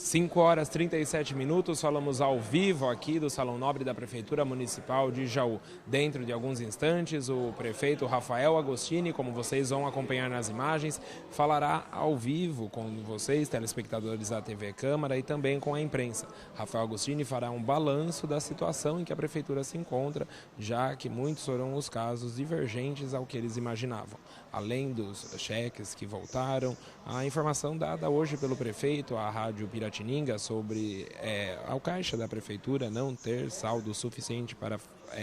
5 horas e 37 minutos, falamos ao vivo aqui do Salão Nobre da Prefeitura Municipal de Jaú. Dentro de alguns instantes, o prefeito Rafael Agostini, como vocês vão acompanhar nas imagens, falará ao vivo com vocês, telespectadores da TV Câmara, e também com a imprensa. Rafael Agostini fará um balanço da situação em que a Prefeitura se encontra, já que muitos foram os casos divergentes ao que eles imaginavam. Além dos cheques que voltaram, a informação dada hoje pelo prefeito à Rádio Piratininga sobre a Caixa da Prefeitura não ter saldo suficiente para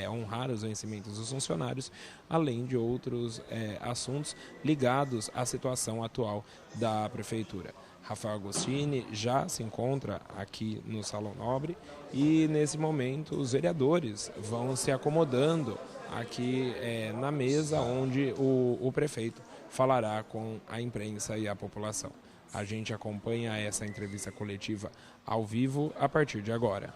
honrar os vencimentos dos funcionários, além de outros assuntos ligados à situação atual da Prefeitura. Rafael Agostini já se encontra aqui no Salão Nobre e, nesse momento, os vereadores vão se acomodando aqui na mesa onde o prefeito falará com a imprensa e a população. A gente acompanha essa entrevista coletiva ao vivo a partir de agora.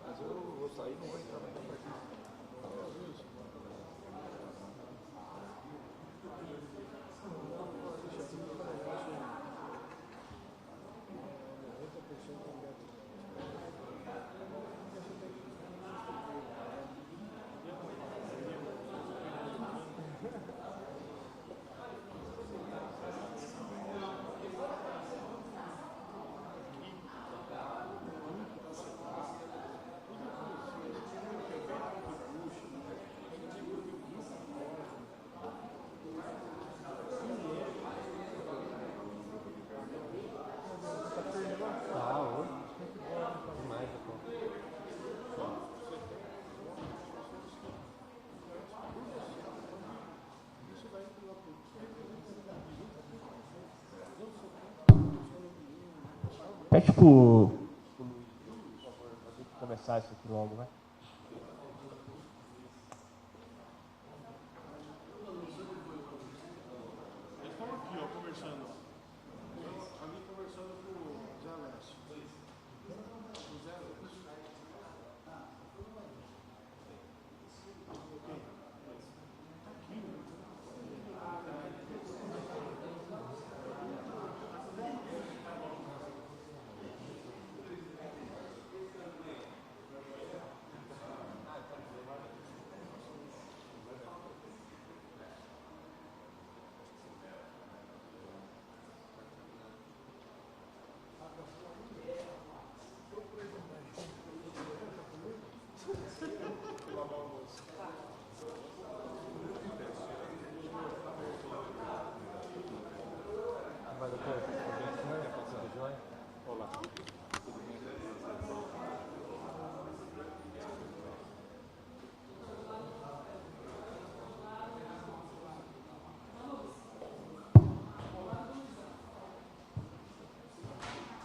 Mas eu vou sair, não vou entrar mais na partida. Pede pro começar isso aqui logo, vai. Eles estão aqui, ó, conversando. Ali conversando com o Zé Alessio. O Zé Alessio.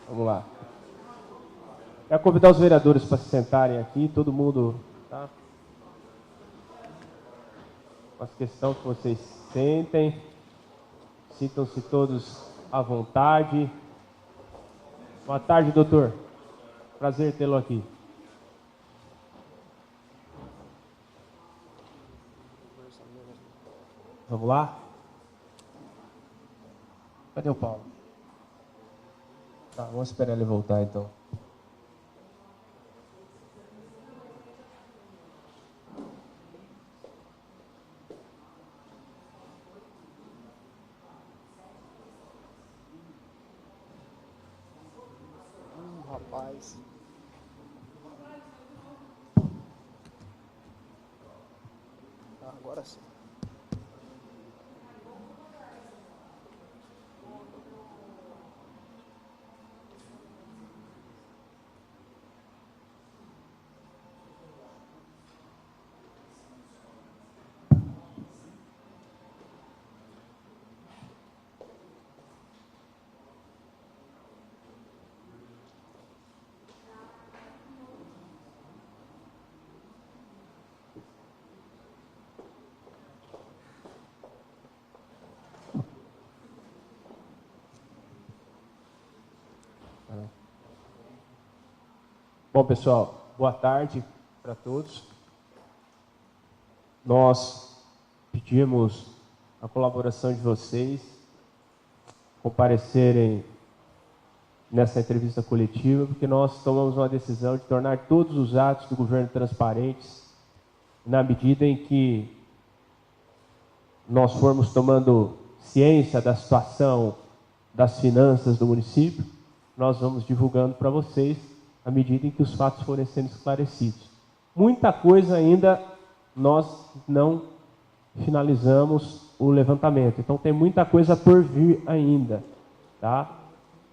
Vamos lá. Quero convidar os vereadores para se sentarem aqui, todo mundo, tá? Faço questão que vocês sentem, sintam-se todos à vontade. Boa tarde, doutor. Prazer tê-lo aqui. Vamos lá? Cadê o Paulo? Tá, vamos esperar ele voltar então. Paz. Agora sim. Bom, pessoal, boa tarde para todos. Nós pedimos a colaboração de vocês comparecerem nessa entrevista coletiva, porque nós tomamos uma decisão de tornar todos os atos do governo transparentes, na medida em que nós formos tomando ciência da situação das finanças do município, nós vamos divulgando para vocês à medida em que os fatos forem sendo esclarecidos. Muita coisa ainda nós não finalizamos o levantamento, então tem muita coisa por vir ainda, tá?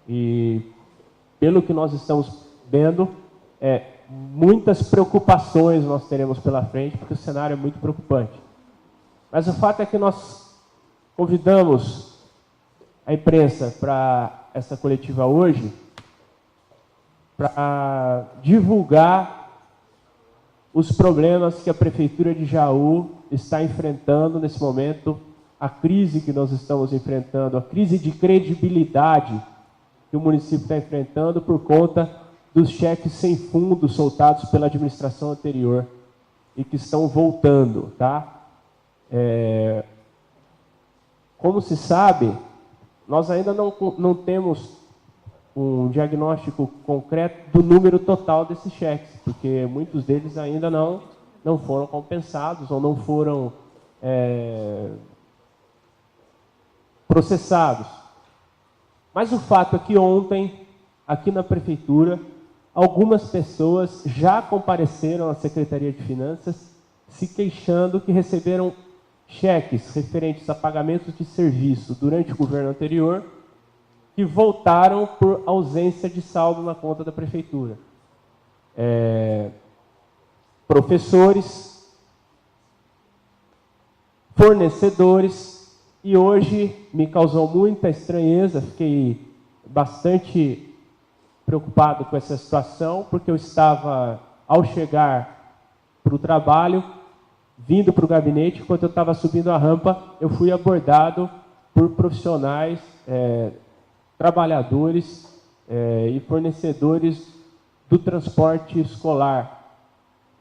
E pelo que nós estamos vendo, muitas preocupações nós teremos pela frente, porque o cenário é muito preocupante. Mas o fato é que nós convidamos a imprensa para essa coletiva hoje, para divulgar os problemas que a Prefeitura de Jaú está enfrentando nesse momento, a crise que nós estamos enfrentando, a crise de credibilidade que o município está enfrentando por conta dos cheques sem fundo soltados pela administração anterior e que estão voltando, tá? Como se sabe, nós ainda não temos um diagnóstico concreto do número total desses cheques, porque muitos deles ainda não foram compensados ou não foram processados. Mas o fato é que ontem, aqui na Prefeitura, algumas pessoas já compareceram à Secretaria de Finanças se queixando que receberam cheques referentes a pagamentos de serviço durante o governo anterior que voltaram por ausência de saldo na conta da Prefeitura. Professores, fornecedores, e hoje me causou muita estranheza, fiquei bastante preocupado com essa situação, porque eu estava, ao chegar para o trabalho, vindo para o gabinete, enquanto eu estava subindo a rampa, eu fui abordado por profissionais, trabalhadores e fornecedores do transporte escolar,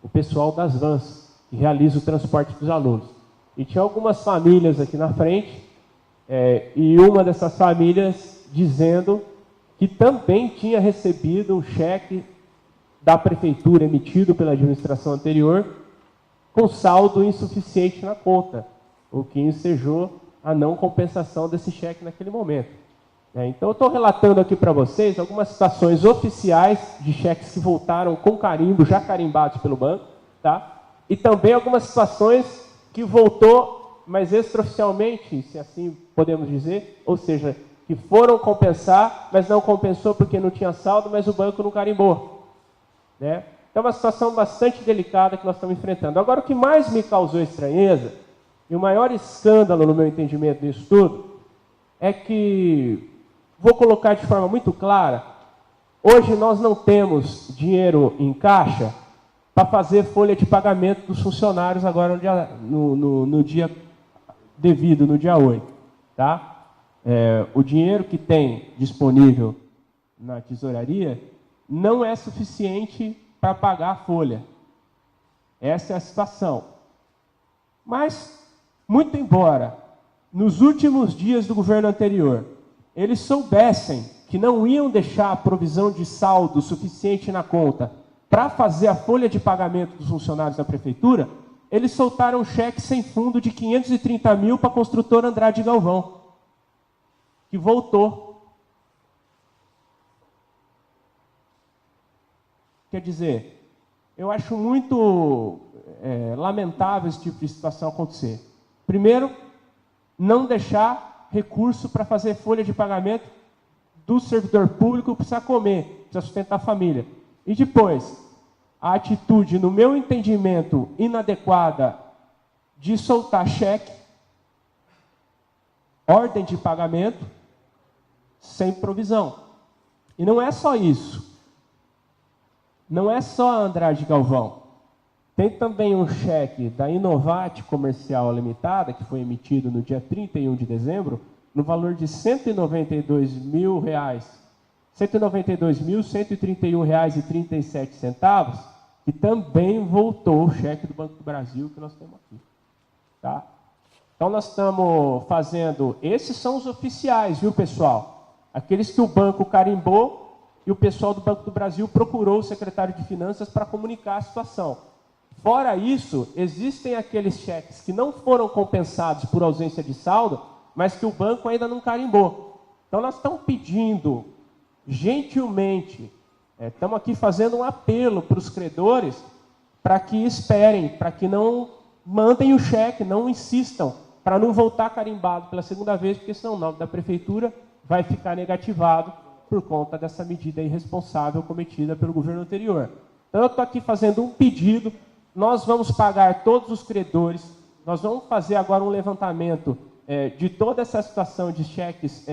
o pessoal das vans, que realiza o transporte dos alunos. E tinha algumas famílias aqui na frente, e uma dessas famílias dizendo que também tinha recebido um cheque da Prefeitura emitido pela administração anterior com saldo insuficiente na conta, o que ensejou a não compensação desse cheque naquele momento. Então, eu estou relatando aqui para vocês algumas situações oficiais de cheques que voltaram com carimbo, já carimbados pelo banco, tá? E também algumas situações que voltou, mas extraoficialmente, se assim podemos dizer, ou seja, que foram compensar, mas não compensou porque não tinha saldo, mas o banco não carimbou, né? Então, é uma situação bastante delicada que nós estamos enfrentando. Agora, o que mais me causou estranheza, e o maior escândalo no meu entendimento disso tudo, é que, vou colocar de forma muito clara, hoje nós não temos dinheiro em caixa para fazer folha de pagamento dos funcionários agora no dia devido, no dia 8. Tá? O dinheiro que tem disponível na tesouraria não é suficiente para pagar a folha. Essa é a situação. Mas, muito embora, nos últimos dias do governo anterior, eles soubessem que não iam deixar a provisão de saldo suficiente na conta para fazer a folha de pagamento dos funcionários da Prefeitura, eles soltaram um cheque sem fundo de 530 mil para a construtora Andrade Galvão, que voltou. Quer dizer, eu acho muito lamentável esse tipo de situação acontecer. Primeiro, não deixar recurso para fazer folha de pagamento do servidor público precisar comer, precisa sustentar a família. E depois, a atitude, no meu entendimento, inadequada de soltar cheque, ordem de pagamento, sem provisão. E não é só isso. Não é só a Andrade Galvão. Tem também um cheque da Inovate Comercial Limitada, que foi emitido no dia 31 de dezembro, no valor de R$ 192.131,37, que também voltou o cheque do Banco do Brasil que nós temos aqui. Tá? Então nós estamos fazendo, esses são os oficiais, viu, pessoal? Aqueles que o banco carimbou e o pessoal do Banco do Brasil procurou o secretário de Finanças para comunicar a situação. Fora isso, existem aqueles cheques que não foram compensados por ausência de saldo, mas que o banco ainda não carimbou. Então nós estamos pedindo, gentilmente, estamos aqui fazendo um apelo para os credores para que esperem, para que não mandem o cheque, não insistam, para não voltar carimbado pela segunda vez, porque senão o nome da prefeitura vai ficar negativado por conta dessa medida irresponsável cometida pelo governo anterior. Então eu estou aqui fazendo um pedido, nós vamos pagar todos os credores, nós vamos fazer agora um levantamento de toda essa situação de cheques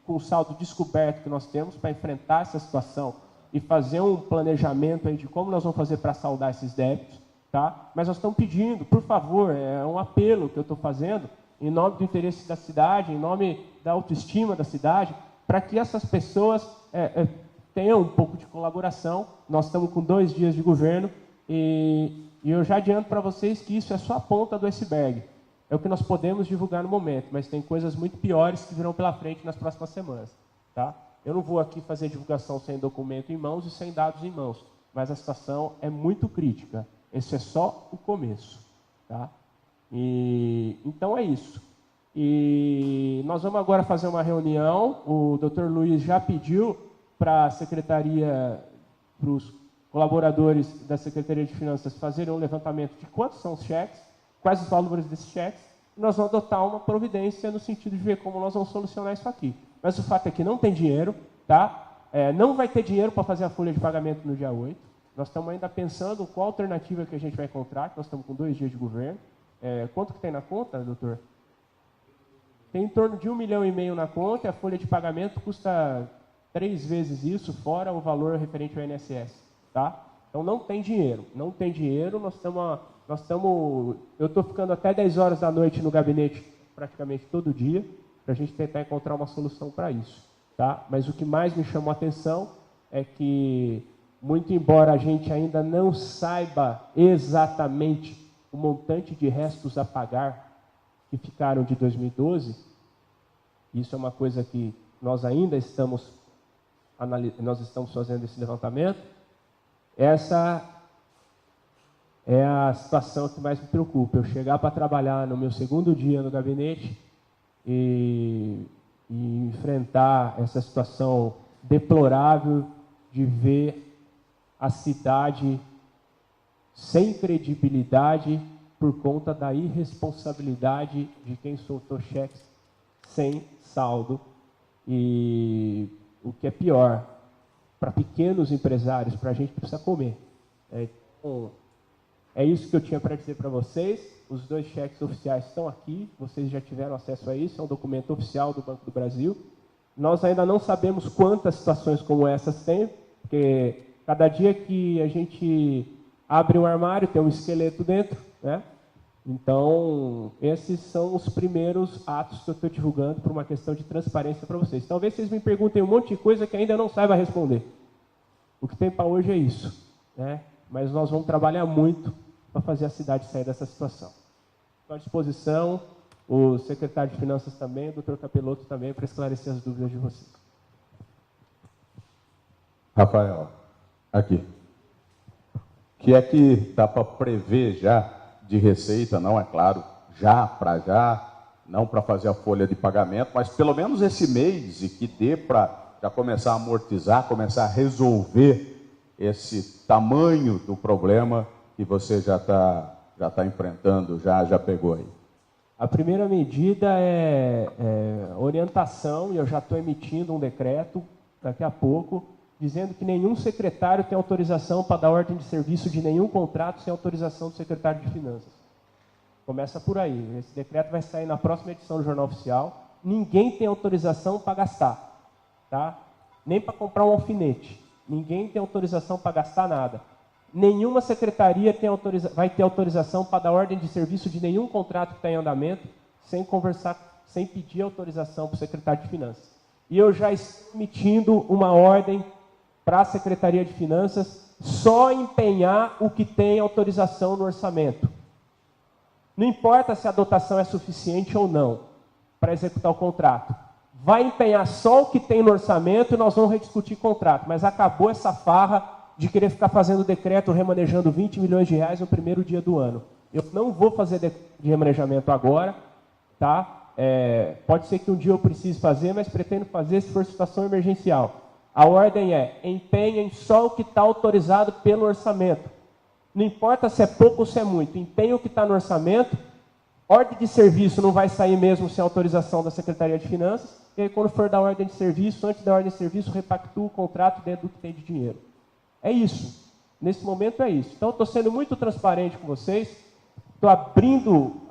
com saldo descoberto que nós temos para enfrentar essa situação e fazer um planejamento aí de como nós vamos fazer para saldar esses débitos, tá? Mas nós estamos pedindo, por favor, é um apelo que eu estou fazendo, em nome do interesse da cidade, em nome da autoestima da cidade, para que essas pessoas tenham um pouco de colaboração. Nós estamos com 2 dias de governo e eu já adianto para vocês que isso é só a ponta do iceberg. É o que nós podemos divulgar no momento, mas tem coisas muito piores que virão pela frente nas próximas semanas. Tá? Eu não vou aqui fazer divulgação sem documento em mãos e sem dados em mãos, mas a situação é muito crítica. Esse é só o começo. Tá? Então é isso. E nós vamos agora fazer uma reunião. O Dr. Luiz já pediu para a secretaria, para os colaboradores da Secretaria de Finanças fazerem um levantamento de quantos são os cheques, quais os valores desses cheques, e nós vamos adotar uma providência no sentido de ver como nós vamos solucionar isso aqui. Mas o fato é que não tem dinheiro, tá? Não vai ter dinheiro para fazer a folha de pagamento no dia 8. Nós estamos ainda pensando qual alternativa que a gente vai encontrar, que nós estamos com 2 dias de governo. Quanto que tem na conta, doutor? Tem em torno de 1,5 milhão na conta, e a folha de pagamento custa 3 vezes isso, fora o valor referente ao INSS. Tá? Então não tem dinheiro, eu estou ficando até 10 horas da noite no gabinete praticamente todo dia, para a gente tentar encontrar uma solução para isso. Tá? Mas o que mais me chamou a atenção é que, muito embora a gente ainda não saiba exatamente o montante de restos a pagar que ficaram de 2012, isso é uma coisa que nós ainda estamos fazendo esse levantamento. Essa é a situação que mais me preocupa. Eu chegar para trabalhar no meu 2º dia no gabinete e enfrentar essa situação deplorável de ver a cidade sem credibilidade por conta da irresponsabilidade de quem soltou cheques sem saldo. E o que é pior, para pequenos empresários, para a gente que precisa comer. É isso que eu tinha para dizer para vocês. Os 2 cheques oficiais estão aqui, vocês já tiveram acesso a isso, é um documento oficial do Banco do Brasil. Nós ainda não sabemos quantas situações como essas tem, porque cada dia que a gente abre um armário, tem um esqueleto dentro, né? Então, esses são os primeiros atos que eu estou divulgando por uma questão de transparência para vocês. Talvez vocês me perguntem um monte de coisa que ainda não saiba responder. O que tem para hoje é isso, né? Mas nós vamos trabalhar muito para fazer a cidade sair dessa situação. Estou à disposição, o secretário de Finanças também, o doutor Capelotto também, para esclarecer as dúvidas de vocês. Rafael, aqui. O que é que está para prever já de receita, não é claro, não para fazer a folha de pagamento, mas pelo menos esse mês, e que dê para já começar a amortizar, começar a resolver esse tamanho do problema que você já tá enfrentando, já pegou aí? A primeira medida é orientação, e eu já estou emitindo um decreto daqui a pouco, dizendo que nenhum secretário tem autorização para dar ordem de serviço de nenhum contrato sem autorização do secretário de Finanças. Começa por aí. Esse decreto vai sair na próxima edição do Jornal Oficial. Ninguém tem autorização para gastar, tá? Nem para comprar um alfinete. Ninguém tem autorização para gastar nada. Nenhuma secretaria vai ter autorização para dar ordem de serviço de nenhum contrato que está em andamento sem conversar, sem pedir autorização para o secretário de Finanças. E eu já estou emitindo uma ordem para a Secretaria de Finanças só empenhar o que tem autorização no orçamento. Não importa se a dotação é suficiente ou não para executar o contrato. Vai empenhar só o que tem no orçamento e nós vamos rediscutir contrato. Mas acabou essa farra de querer ficar fazendo decreto remanejando 20 milhões de reais no primeiro dia do ano. Eu não vou fazer de remanejamento agora, tá? Pode ser que um dia eu precise fazer, mas pretendo fazer se for situação emergencial. A ordem é: empenhem só o que está autorizado pelo orçamento. Não importa se é pouco ou se é muito, empenhe o que está no orçamento. Ordem de serviço não vai sair mesmo sem autorização da Secretaria de Finanças. E aí, quando for dar ordem de serviço, antes da ordem de serviço, repactua o contrato dentro do que tem de dinheiro. É isso. Nesse momento é isso. Então, estou sendo muito transparente com vocês. Estou abrindo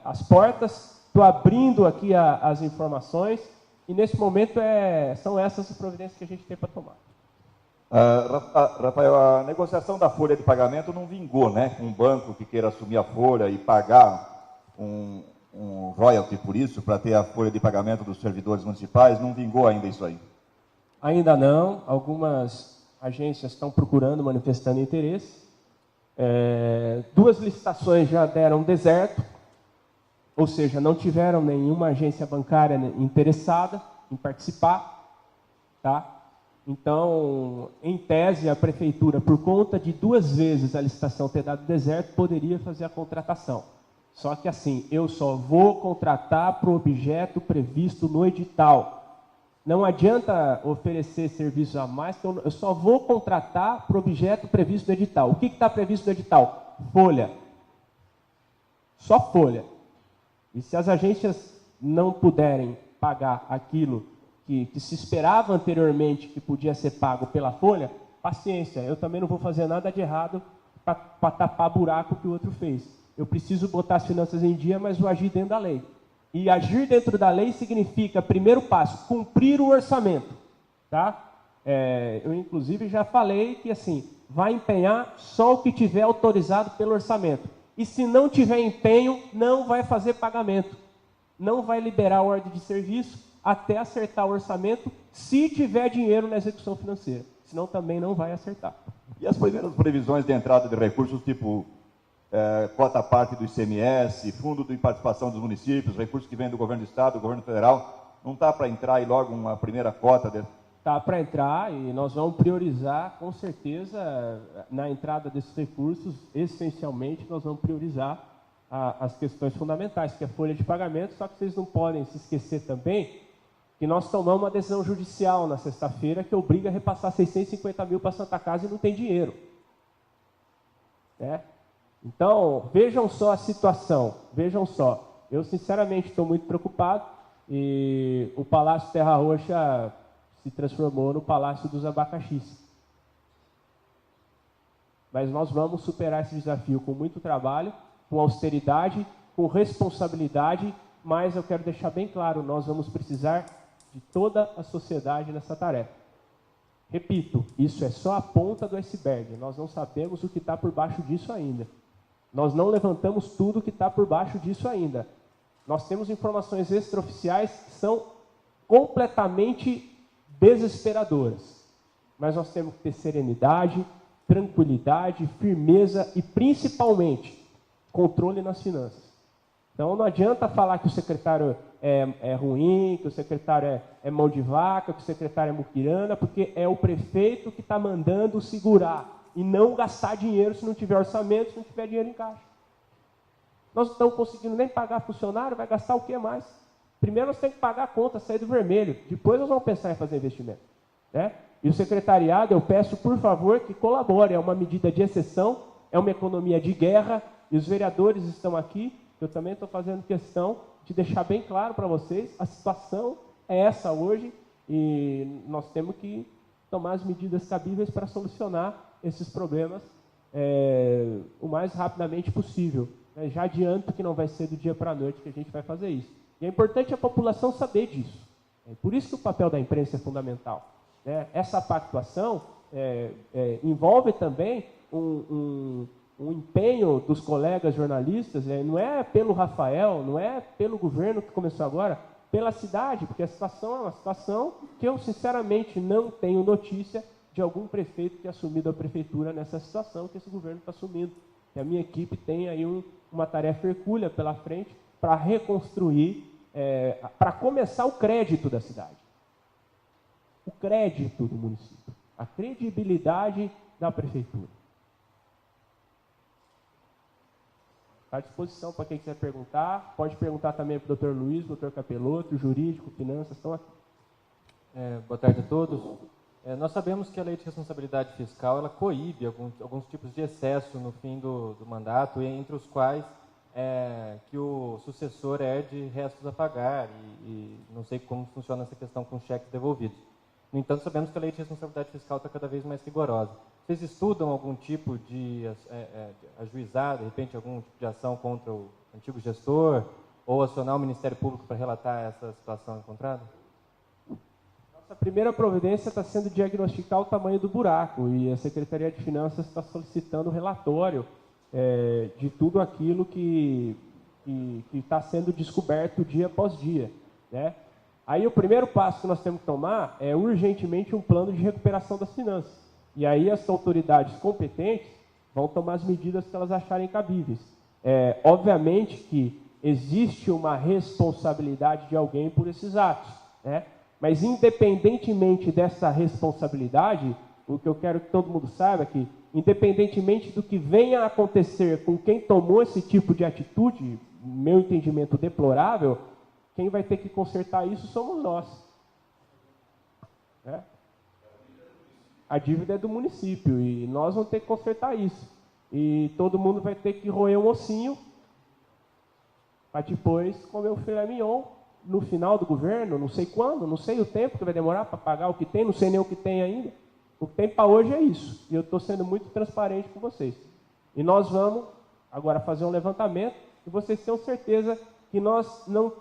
as portas, estou abrindo aqui as informações. E, nesse momento, são essas as providências que a gente tem para tomar. Rafael, a negociação da folha de pagamento não vingou, né? Um banco que queira assumir a folha e pagar um royalty por isso, para ter a folha de pagamento dos servidores municipais, não vingou ainda isso aí? Ainda não. Algumas agências estão procurando, manifestando interesse. 2 licitações já deram deserto, ou seja, não tiveram nenhuma agência bancária interessada em participar, tá? Então, em tese, a prefeitura, por conta de 2 vezes a licitação ter dado deserto, poderia fazer a contratação. Só que assim, eu só vou contratar para o objeto previsto no edital. Não adianta oferecer serviços a mais, que eu só vou contratar para o objeto previsto no edital. O que está previsto no edital? Folha. Só folha. E se as agências não puderem pagar aquilo que se esperava anteriormente que podia ser pago pela folha, paciência, eu também não vou fazer nada de errado para tapar buraco que o outro fez. Eu preciso botar as finanças em dia, mas vou agir dentro da lei. E agir dentro da lei significa, primeiro passo, cumprir o orçamento. Tá? Eu, inclusive, já falei que assim, vai empenhar só o que tiver autorizado pelo orçamento. E se não tiver empenho, não vai fazer pagamento. Não vai liberar a ordem de serviço até acertar o orçamento, se tiver dinheiro na execução financeira. Senão também não vai acertar. E as primeiras previsões de entrada de recursos, tipo cota parte do ICMS, fundo de participação dos municípios, recursos que vêm do governo do estado, do governo federal, não está para entrar aí logo uma primeira cota? Está para entrar e nós vamos priorizar, com certeza, na entrada desses recursos, essencialmente, nós vamos priorizar as questões fundamentais, que é a folha de pagamento, só que vocês não podem se esquecer também que nós tomamos uma decisão judicial na sexta-feira que obriga a repassar 650 mil para a Santa Casa e não tem dinheiro. Então, vejam só a situação, vejam só. Eu, sinceramente, estou muito preocupado e o Palácio Terra Roxa se transformou no Palácio dos Abacaxis. Mas nós vamos superar esse desafio com muito trabalho, com austeridade, com responsabilidade, mas eu quero deixar bem claro, nós vamos precisar de toda a sociedade nessa tarefa. Repito, isso é só a ponta do iceberg, nós não sabemos o que está por baixo disso ainda. Nós não levantamos tudo que está por baixo disso ainda. Nós temos informações extraoficiais que são completamente desesperadoras. Mas nós temos que ter serenidade, tranquilidade, firmeza e, principalmente, controle nas finanças. Então, não adianta falar que o secretário é ruim, que o secretário é mão de vaca, que o secretário é muquirana, porque é o prefeito que está mandando segurar e não gastar dinheiro se não tiver orçamento, se não tiver dinheiro em caixa. Nós não estamos conseguindo nem pagar funcionário, vai gastar o que mais? Primeiro nós temos que pagar a conta, sair do vermelho. Depois nós vamos pensar em fazer investimento. né? E o secretariado, eu peço, por favor, que colabore. É uma medida de exceção, é uma economia de guerra, e os vereadores estão aqui. Eu também estou fazendo questão de deixar bem claro para vocês, a situação é essa hoje, e nós temos que tomar as medidas cabíveis para solucionar esses problemas o mais rapidamente possível. Já adianto que não vai ser do dia para a noite que a gente vai fazer isso. E é importante a população saber disso. É por isso que o papel da imprensa é fundamental. Essa pactuação envolve também um empenho dos colegas jornalistas, não é pelo Rafael, não é pelo governo que começou agora, pela cidade, porque a situação é uma situação que eu, sinceramente, não tenho notícia de algum prefeito que assumiu a prefeitura nessa situação que esse governo está assumindo. E a minha equipe tem aí uma tarefa hercúlea pela frente para reconstruir, para começar o crédito da cidade. O crédito do município, a credibilidade da prefeitura. Está à disposição para quem quiser perguntar. Pode perguntar também para o Dr. Luiz, Dr. Capeloto, jurídico, finanças, estão aqui. Boa tarde a todos. Nós sabemos que a lei de responsabilidade fiscal ela coíbe alguns tipos de excesso no fim do mandato, entre os quais que o sucessor herde restos a pagar, e não sei como funciona essa questão com cheques devolvidos. No entanto, sabemos que a lei de responsabilidade fiscal está cada vez mais rigorosa. Vocês estudam algum tipo de ajuizar, de repente, algum tipo de ação contra o antigo gestor, ou acionar o Ministério Público para relatar essa situação encontrada? Nossa primeira providência está sendo diagnosticar o tamanho do buraco, e a Secretaria de Finanças está solicitando o relatório de tudo aquilo que está sendo descoberto dia após dia, né? Aí o primeiro passo que nós temos que tomar é urgentemente um plano de recuperação das finanças. E aí as autoridades competentes vão tomar as medidas que elas acharem cabíveis. Obviamente que existe uma responsabilidade de alguém por esses atos, né? Mas independentemente dessa responsabilidade, o que eu quero que todo mundo saiba é que, independentemente do que venha a acontecer com quem tomou esse tipo de atitude, meu entendimento deplorável, quem vai ter que consertar isso somos nós. A dívida é do município e nós vamos ter que consertar isso. E todo mundo vai ter que roer um ossinho para depois comer o filé mignon no final do governo, não sei quando, não sei o tempo que vai demorar para pagar o que tem, não sei nem o que tem ainda. O que tem para hoje é isso. E eu estou sendo muito transparente com vocês. E nós vamos agora fazer um levantamento e vocês tenham certeza que nós não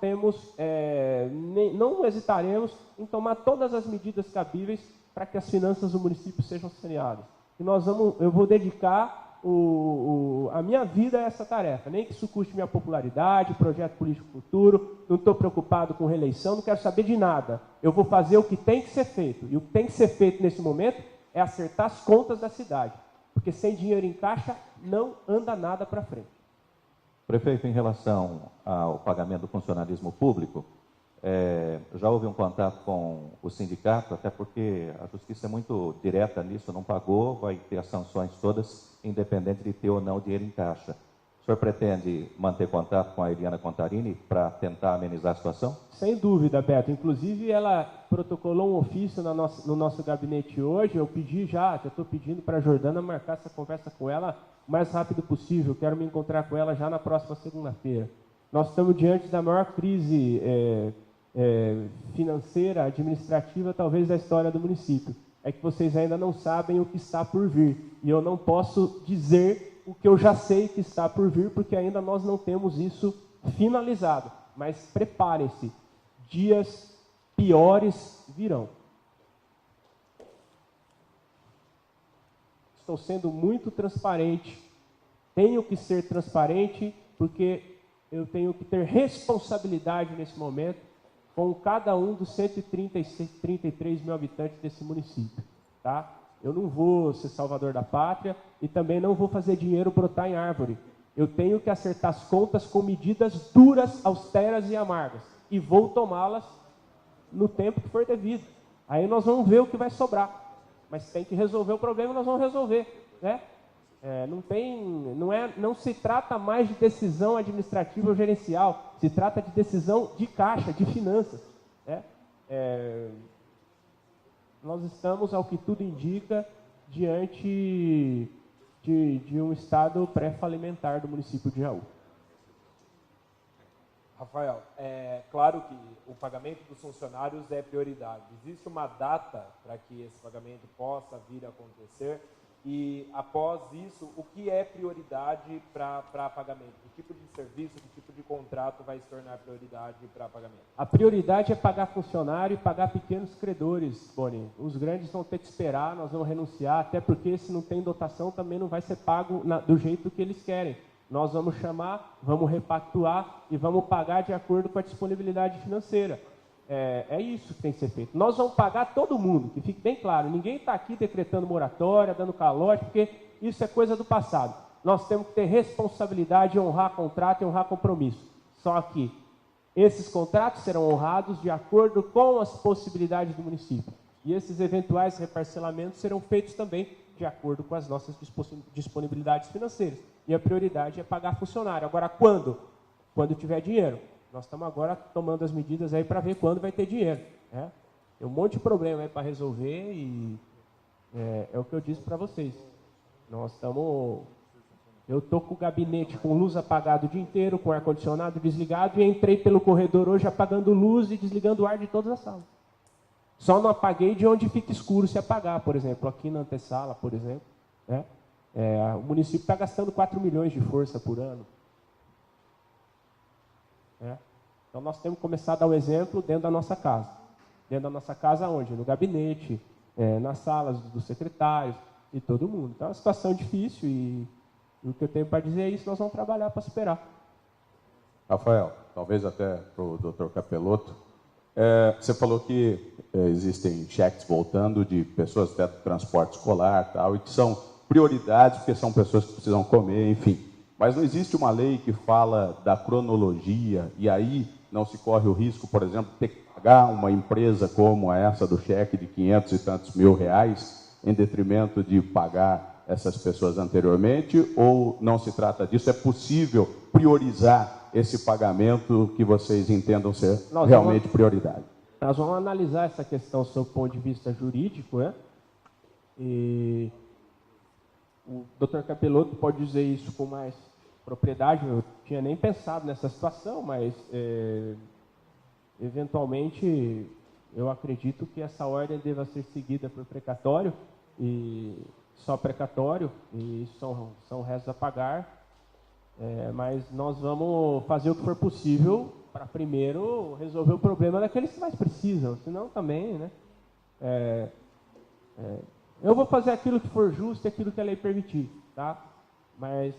hesitaremos em tomar todas as medidas cabíveis para que as finanças do município sejam saneadas. E eu vou dedicar a minha vida a essa tarefa, nem que isso custe minha popularidade, projeto político futuro, não estou preocupado com reeleição, não quero saber de nada. Eu vou fazer o que tem que ser feito. E o que tem que ser feito nesse momento é acertar as contas da cidade. Porque sem dinheiro em caixa não anda nada para frente. Prefeito, em relação ao pagamento do funcionalismo público, já houve um contato com o sindicato, até porque a justiça é muito direta nisso, não pagou, vai ter as sanções todas, independente de ter ou não dinheiro em caixa. O senhor pretende manter contato com a Eliana Contarini para tentar amenizar a situação? Sem dúvida, Beto. Inclusive, ela protocolou um ofício no nosso gabinete hoje. Eu pedi já estou pedindo para a Jordana marcar essa conversa com ela o mais rápido possível. Quero me encontrar com ela já na próxima segunda-feira. Nós estamos diante da maior crise financeira, administrativa, talvez, da história do município. É que vocês ainda não sabem o que está por vir. E eu não posso dizer o que eu já sei que está por vir, porque ainda nós não temos isso finalizado. Mas preparem-se, dias piores virão. Estou sendo muito transparente. Tenho que ser transparente, porque eu tenho que ter responsabilidade nesse momento com cada um dos 133 mil habitantes desse município. Tá? Eu não vou ser salvador da pátria e também não vou fazer dinheiro brotar em árvore. Eu tenho que acertar as contas com medidas duras, austeras e amargas. E vou tomá-las no tempo que for devido. Aí nós vamos ver o que vai sobrar. Mas tem que resolver o problema, nós vamos resolver. Né? Não se trata mais de decisão administrativa ou gerencial. Se trata de decisão de caixa, de finanças. Né? nós estamos, ao que tudo indica, diante de um estado pré-falimentar do município de Jaú. Rafael, é claro que o pagamento dos funcionários é prioridade. Existe uma data para que esse pagamento possa vir a acontecer? E, após isso, o que é prioridade para pagamento? Que tipo de serviço, que tipo de contrato vai se tornar prioridade para pagamento? A prioridade é pagar funcionário e pagar pequenos credores, Boni. Os grandes vão ter que esperar, nós vamos renunciar, até porque se não tem dotação também não vai ser pago do jeito que eles querem. Nós vamos chamar, vamos repactuar e vamos pagar de acordo com a disponibilidade financeira. É isso que tem que ser feito. Nós vamos pagar todo mundo, que fique bem claro. Ninguém está aqui decretando moratória, dando calote, porque isso é coisa do passado. Nós temos que ter responsabilidade, honrar contrato e honrar compromisso. Só que esses contratos serão honrados de acordo com as possibilidades do município. E esses eventuais reparcelamentos serão feitos também de acordo com as nossas disponibilidades financeiras. E a prioridade é pagar funcionário. Agora, quando? Quando tiver dinheiro. Nós estamos agora tomando as medidas aí para ver quando vai ter dinheiro. Né? Tem um monte de problema aí para resolver e é o que eu disse para vocês. Nós estamos... Eu estou com o gabinete com luz apagada o dia inteiro, com ar-condicionado desligado, e entrei pelo corredor hoje apagando luz e desligando o ar de todas as salas. Só não apaguei de onde fica escuro se apagar, por exemplo, aqui na antessala, por exemplo. Né? O município está gastando 4 milhões de força por ano. Então nós temos que começar a dar o exemplo dentro da nossa casa. Dentro da nossa casa onde? No gabinete, nas salas dos secretários e todo mundo. Então é uma situação difícil e o que eu tenho para dizer é isso, nós vamos trabalhar para superar. Rafael, talvez até para o Dr. Capelotto, você falou que existem cheques voltando de pessoas até do transporte escolar tal, e que são prioridades porque são pessoas que precisam comer, enfim. Mas não existe uma lei que fala da cronologia e aí não se corre o risco, por exemplo, de ter que pagar uma empresa como essa do cheque de 500 e tantos mil reais em detrimento de pagar essas pessoas anteriormente, ou não se trata disso? É possível priorizar esse pagamento que vocês entendam ser realmente prioridade? Nós vamos analisar essa questão sob o ponto de vista jurídico, né? E o Dr. Capelotto pode dizer isso com mais propriedade. Eu não tinha nem pensado nessa situação, mas eventualmente eu acredito que essa ordem deva ser seguida por precatório, e só precatório, e isso são restos a pagar, mas nós vamos fazer o que for possível para primeiro resolver o problema daqueles que mais precisam, senão também, né? Eu vou fazer aquilo que for justo e aquilo que a lei permitir, tá? Mas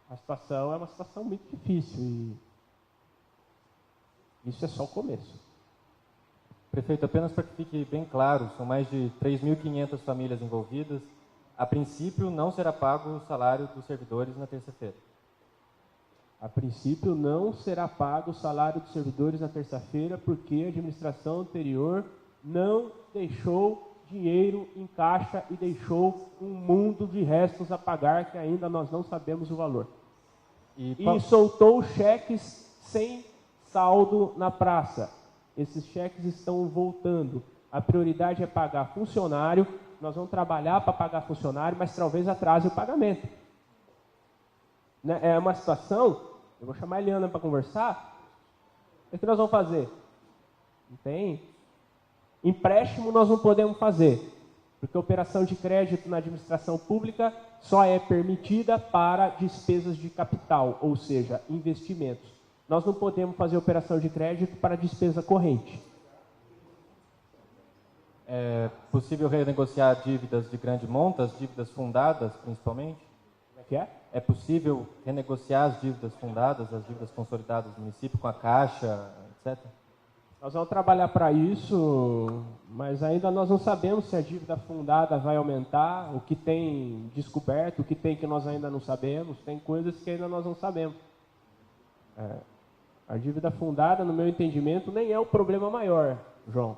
a situação é uma situação muito difícil e isso é só o começo. Prefeito, apenas para que fique bem claro, são mais de 3.500 famílias envolvidas. A princípio, não será pago o salário dos servidores na terça-feira. A princípio, não será pago o salário dos servidores na terça-feira, porque a administração anterior não deixou dinheiro em caixa e deixou um mundo de restos a pagar que ainda nós não sabemos o valor. E soltou cheques sem saldo na praça. Esses cheques estão voltando. A prioridade é pagar funcionário. Nós vamos trabalhar para pagar funcionário, mas talvez atrase o pagamento. É uma situação, eu vou chamar a Eliana para conversar. O que nós vamos fazer? Não tem... Empréstimo nós não podemos fazer, porque a operação de crédito na administração pública só é permitida para despesas de capital, ou seja, investimentos. Nós não podemos fazer operação de crédito para despesa corrente. É possível renegociar dívidas de grande monta, as dívidas fundadas principalmente? Como é que é? É possível renegociar as dívidas fundadas, as dívidas consolidadas do município com a Caixa, etc.? Nós vamos trabalhar para isso, mas ainda nós não sabemos se a dívida fundada vai aumentar, o que tem descoberto, o que tem que nós ainda não sabemos, tem coisas que ainda nós não sabemos. A dívida fundada, no meu entendimento, nem é o problema maior, João,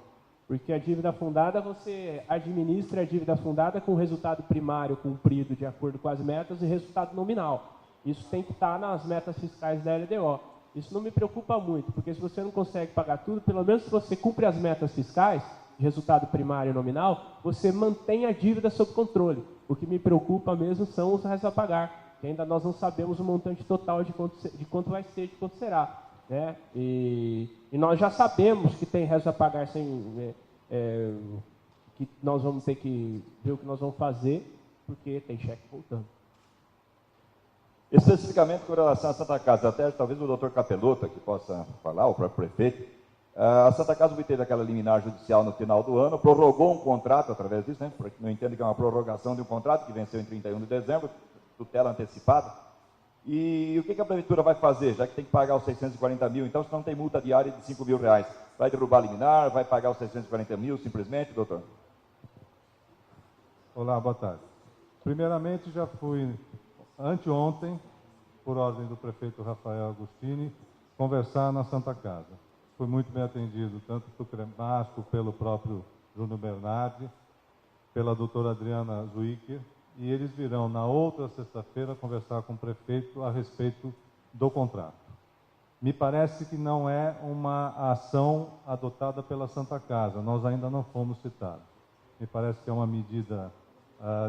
porque a dívida fundada, você administra a dívida fundada com resultado primário cumprido de acordo com as metas e resultado nominal. Isso tem que estar nas metas fiscais da LDO. Isso não me preocupa muito, porque se você não consegue pagar tudo, pelo menos se você cumpre as metas fiscais, resultado primário nominal, você mantém a dívida sob controle. O que me preocupa mesmo são os restos a pagar, que ainda nós não sabemos o montante total de quanto vai ser, de quanto será. Né? E nós já sabemos que tem restos a pagar que nós vamos ter que ver o que nós vamos fazer, porque tem cheque voltando. Especificamente com relação à Santa Casa, até talvez o doutor Capelotto que possa falar, o próprio prefeito, a Santa Casa obteve aquela liminar judicial no final do ano, prorrogou um contrato através disso, né? Porque não entendo que é uma prorrogação de um contrato que venceu em 31 de dezembro, tutela antecipada. E o que a prefeitura vai fazer, já que tem que pagar os 640 mil, então se não tem multa diária de 5 mil reais, vai derrubar a liminar, vai pagar os 640 mil simplesmente, doutor? Olá, boa tarde. Primeiramente, já fui anteontem, por ordem do prefeito Rafael Agostini, conversar na Santa Casa. Fui muito bem atendido, tanto pelo Cremasco, pelo próprio Júnior Bernardi, pela doutora Adriana Zuicker, e eles virão na outra sexta-feira conversar com o prefeito a respeito do contrato. Me parece que não é uma ação adotada pela Santa Casa, nós ainda não fomos citados. Me parece que é uma medida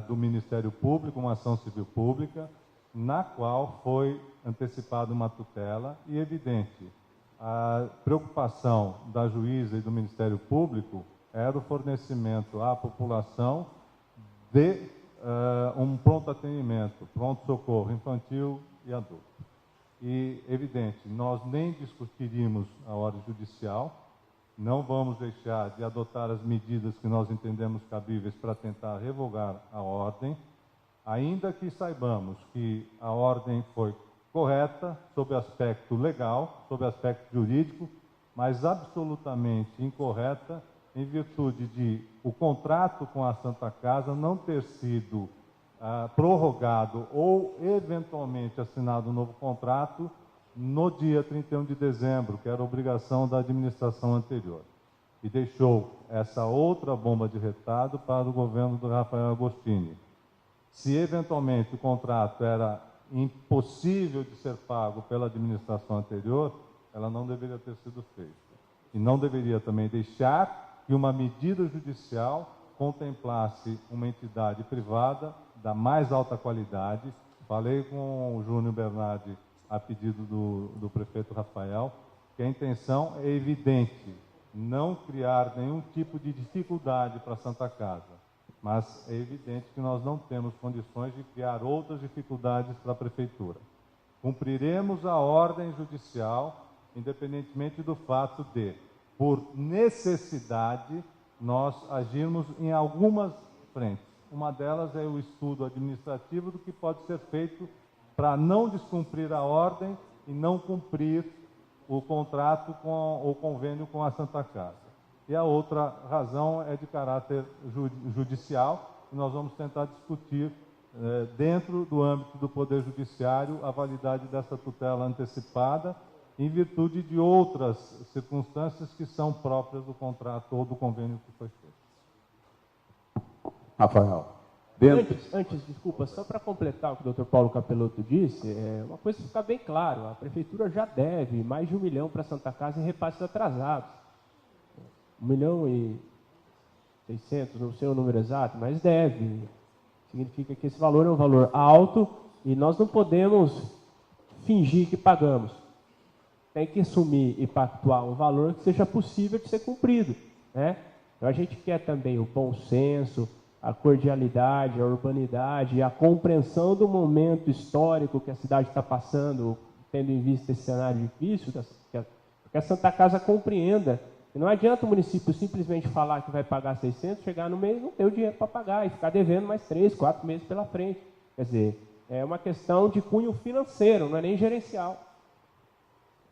do Ministério Público, uma ação civil pública, na qual foi antecipada uma tutela e, evidente, a preocupação da juíza e do Ministério Público era o fornecimento à população de um pronto atendimento, pronto-socorro infantil e adulto. E, evidente, nós nem discutiríamos a ordem judicial, não vamos deixar de adotar as medidas que nós entendemos cabíveis para tentar revogar a ordem, ainda que saibamos que a ordem foi correta sob aspecto legal, sob aspecto jurídico, mas absolutamente incorreta em virtude de o contrato com a Santa Casa não ter sido prorrogado ou eventualmente assinado um novo contrato no dia 31 de dezembro, que era obrigação da administração anterior. E deixou essa outra bomba de retalho para o governo do Rafael Agostini. Se eventualmente o contrato era impossível de ser pago pela administração anterior, ela não deveria ter sido feita. E não deveria também deixar que uma medida judicial contemplasse uma entidade privada da mais alta qualidade. Falei com o Júnior Bernardi a pedido do prefeito Rafael, que a intenção é evidente, não criar nenhum tipo de dificuldade para a Santa Casa, mas é evidente que nós não temos condições de criar outras dificuldades para a prefeitura. Cumpriremos a ordem judicial, independentemente do fato de, por necessidade, nós agirmos em algumas frentes. Uma delas é o estudo administrativo do que pode ser feito para não descumprir a ordem e não cumprir o contrato com o convênio com a Santa Casa. E a outra razão é de caráter judicial, e nós vamos tentar discutir, dentro do âmbito do Poder Judiciário, a validade dessa tutela antecipada, em virtude de outras circunstâncias que são próprias do contrato ou do convênio que foi feito. Rafael. Antes, desculpa, só para completar o que o Dr. Paulo Capelotto disse, uma coisa fica bem claro, a Prefeitura já deve mais de 1 milhão para a Santa Casa em repasses atrasados. 1.600.000, não sei o número exato, mas deve. Significa que esse valor é um valor alto e nós não podemos fingir que pagamos. Tem que assumir e pactuar um valor que seja possível de ser cumprido, né? Então a gente quer também o bom senso, a cordialidade, a urbanidade, a compreensão do momento histórico que a cidade está passando, tendo em vista esse cenário difícil, que a Santa Casa compreenda. E não adianta o município simplesmente falar que vai pagar 600, chegar no mês e não ter o dinheiro para pagar, e ficar devendo mais 3, 4 meses pela frente. Quer dizer, é uma questão de cunho financeiro, não é nem gerencial.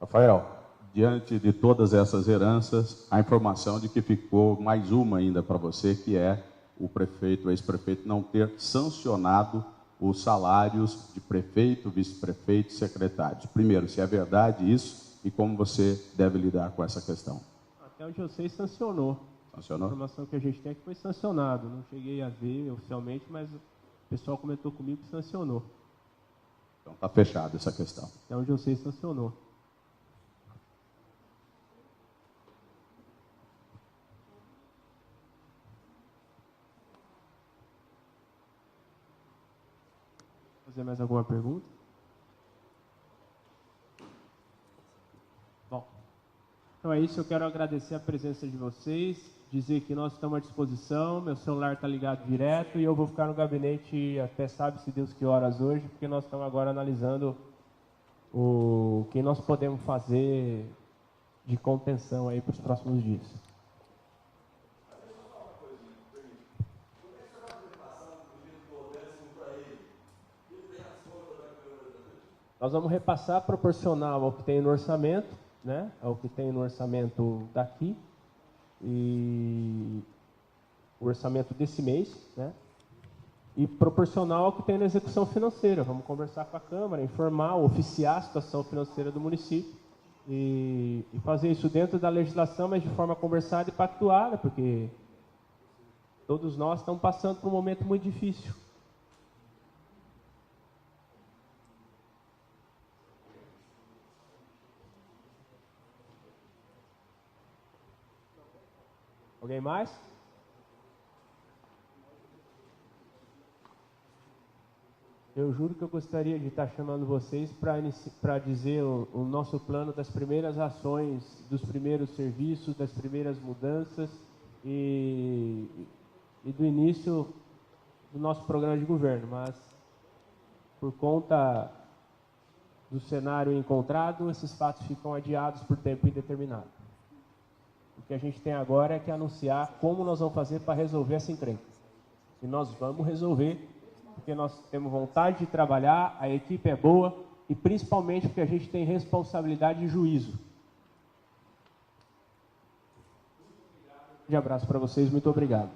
Rafael, diante de todas essas heranças, a informação de que ficou mais uma ainda para você, que é o prefeito, o ex-prefeito, não ter sancionado os salários de prefeito, vice-prefeito e secretários. Primeiro, se é verdade isso e como você deve lidar com essa questão. Até onde eu sei, sancionou. Sancionou? A informação que a gente tem é que foi sancionado. Não cheguei a ver oficialmente, mas o pessoal comentou comigo que sancionou. Então está fechada essa questão. Até onde eu sei, sancionou. tiver mais alguma pergunta. Bom, então é isso. Eu quero agradecer a presença de vocês, dizer que nós estamos à disposição, meu celular está ligado direto e eu vou ficar no gabinete até sabe-se Deus que horas hoje, porque nós estamos agora analisando o que nós podemos fazer de contenção aí para os próximos dias. Nós vamos repassar proporcional ao que tem no orçamento, né? Ao que tem no orçamento daqui e o orçamento desse mês, né? E proporcional ao que tem na execução financeira. Vamos conversar com a Câmara, informar, oficiar a situação financeira do município e fazer isso dentro da legislação, mas de forma conversada e pactuada, porque todos nós estamos passando por um momento muito difícil. Alguém mais? Eu juro que eu gostaria de estar chamando vocês para dizer o nosso plano das primeiras ações, dos primeiros serviços, das primeiras mudanças e do início do nosso programa de governo, mas por conta do cenário encontrado, esses fatos ficam adiados por tempo indeterminado. O que a gente tem agora é que anunciar como nós vamos fazer para resolver essa encrenca. E nós vamos resolver, porque nós temos vontade de trabalhar, a equipe é boa e principalmente porque a gente tem responsabilidade e juízo. Um grande abraço para vocês, muito obrigado.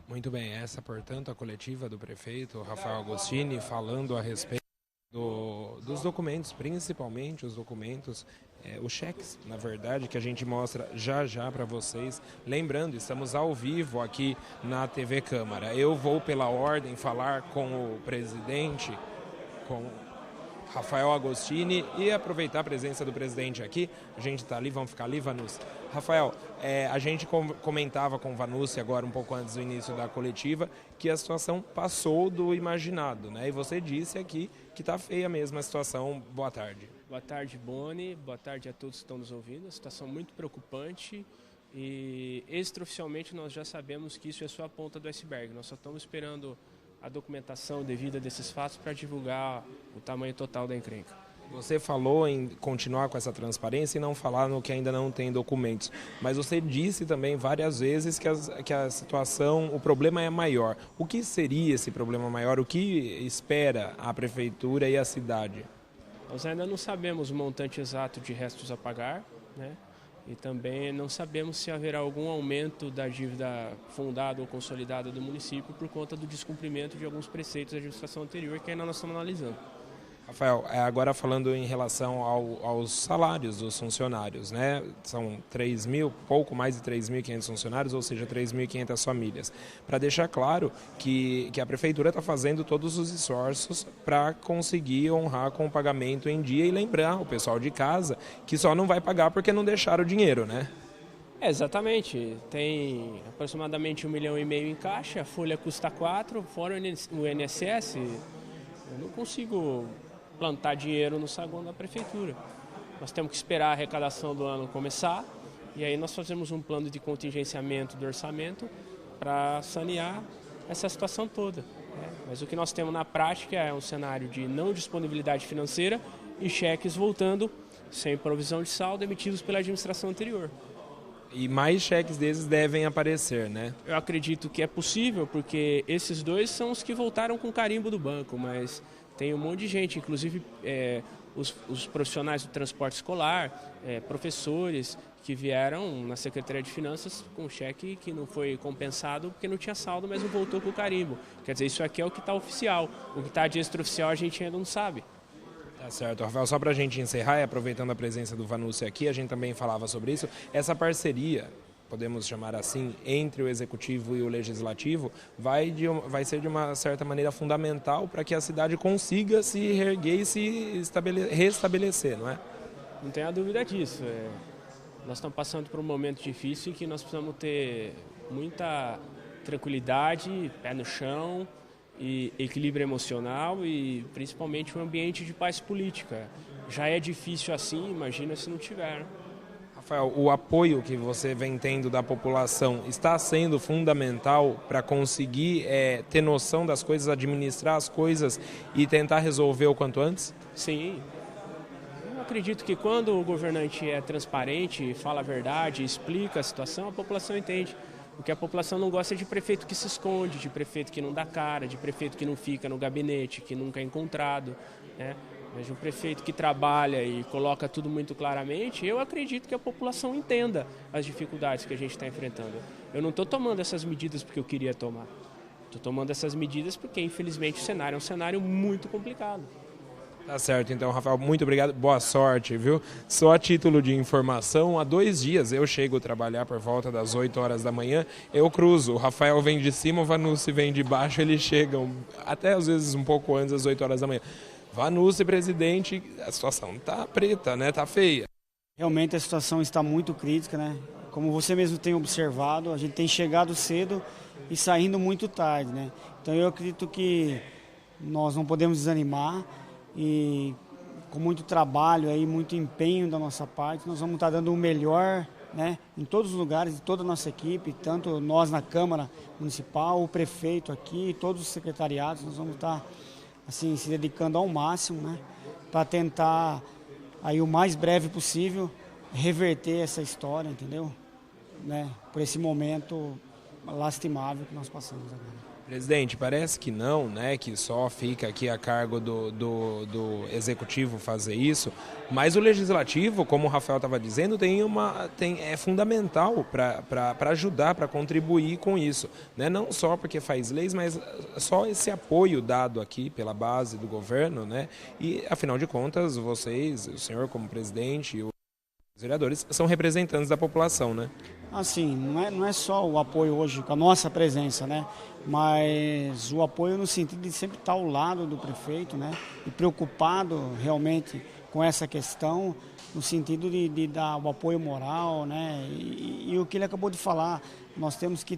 Muito bem, essa, portanto, a coletiva do prefeito Rafael Agostini falando a respeito dos documentos, principalmente os documentos, os cheques, na verdade, que a gente mostra já para vocês. Lembrando, estamos ao vivo aqui na TV Câmara. Eu vou, pela ordem, falar com o presidente, com Rafael Agostini, e aproveitar a presença do presidente aqui. A gente está ali, vamos ficar ali, Vanucci. Rafael, a gente comentava com o Vanucci agora, um pouco antes do início da coletiva, que a situação passou do imaginado, né? E você disse aqui que está feia mesmo a situação. Boa tarde. Boa tarde, Boni. Boa tarde a todos que estão nos ouvindo. A situação muito preocupante e extraoficialmente nós já sabemos que isso é só a ponta do iceberg. Nós só estamos esperando a documentação devida desses fatos para divulgar o tamanho total da encrenca. Você falou em continuar com essa transparência e não falar no que ainda não tem documentos, mas você disse também várias vezes que a situação, o problema é maior. O que seria esse problema maior? O que espera a Prefeitura e a cidade? Nós ainda não sabemos o montante exato de restos a pagar, né? E também não sabemos se haverá algum aumento da dívida fundada ou consolidada do município por conta do descumprimento de alguns preceitos da administração anterior que ainda nós estamos analisando. Rafael, agora falando em relação aos salários dos funcionários, né? São 3.000, pouco mais de 3.500 funcionários, ou seja, 3.500 famílias. Para deixar claro que a Prefeitura está fazendo todos os esforços para conseguir honrar com o pagamento em dia e lembrar o pessoal de casa que só não vai pagar porque não deixaram o dinheiro, né? Exatamente. Tem aproximadamente 1,5 milhão em caixa, a folha custa 4, fora o INSS, eu não consigo plantar dinheiro no saguão da Prefeitura. Nós temos que esperar a arrecadação do ano começar e aí nós fazemos um plano de contingenciamento do orçamento para sanear essa situação toda. Né? Mas o que nós temos na prática é um cenário de não disponibilidade financeira e cheques voltando sem provisão de saldo emitidos pela administração anterior. E mais cheques desses devem aparecer, né? Eu acredito que é possível, porque esses dois são os que voltaram com carimbo do banco, mas tem um monte de gente, inclusive os profissionais do transporte escolar, professores que vieram na Secretaria de Finanças com cheque que não foi compensado porque não tinha saldo, mas não voltou com o carimbo. Quer dizer, isso aqui é o que está oficial. O que está de extraoficial a gente ainda não sabe. Tá certo, Rafael, só para a gente encerrar e aproveitando a presença do Vanucci aqui, a gente também falava sobre isso, essa parceria, podemos chamar assim, entre o Executivo e o Legislativo, vai ser de uma certa maneira fundamental para que a cidade consiga se reerguer e se restabelecer, não é? Não tenha dúvida disso. Nós estamos passando por um momento difícil em que nós precisamos ter muita tranquilidade, pé no chão e equilíbrio emocional e principalmente um ambiente de paz política. Já é difícil assim, imagina se não tiver. Rafael, o apoio que você vem tendo da população está sendo fundamental para conseguir ter noção das coisas, administrar as coisas e tentar resolver o quanto antes? Sim. Eu acredito que quando o governante é transparente, fala a verdade, explica a situação, a população entende. O que a população não gosta é de prefeito que se esconde, de prefeito que não dá cara, de prefeito que não fica no gabinete, que nunca é encontrado, né? Mas um prefeito que trabalha e coloca tudo muito claramente, eu acredito que a população entenda as dificuldades que a gente está enfrentando. Eu não estou tomando essas medidas porque eu queria tomar. Estou tomando essas medidas porque, infelizmente, o cenário é um cenário muito complicado. Tá certo, então, Rafael, muito obrigado, boa sorte, viu? Só a título de informação, há 2 dias eu chego a trabalhar por volta das 8 horas da manhã, eu cruzo, o Rafael vem de cima, o Vanucci vem de baixo, eles chegam até às vezes um pouco antes das 8 horas da manhã. Vanucci, presidente, a situação tá preta, né? Tá feia. Realmente a situação está muito crítica, né? Como você mesmo tem observado, a gente tem chegado cedo e saindo muito tarde, né? Então eu acredito que nós não podemos desanimar e com muito trabalho aí, muito empenho da nossa parte, nós vamos estar dando o melhor, né? Em todos os lugares, de toda a nossa equipe, tanto nós na Câmara Municipal, o prefeito aqui, todos os secretariados, nós vamos estar assim, se dedicando ao máximo, né, para tentar aí o mais breve possível reverter essa história, entendeu? Né, por esse momento lastimável que nós passamos agora. Presidente, parece que não, né, que só fica aqui a cargo do executivo fazer isso, mas o legislativo, como o Rafael estava dizendo, é fundamental para ajudar, para contribuir com isso, né? Não só porque faz leis, mas só esse apoio dado aqui pela base do governo, né? E afinal de contas, vocês, o senhor como presidente e os vereadores são representantes da população, né? Assim, não é só o apoio hoje com a nossa presença, né? Mas o apoio no sentido de sempre estar ao lado do prefeito, né? E preocupado realmente com essa questão, no sentido de dar o apoio moral, né? E o que ele acabou de falar, nós temos que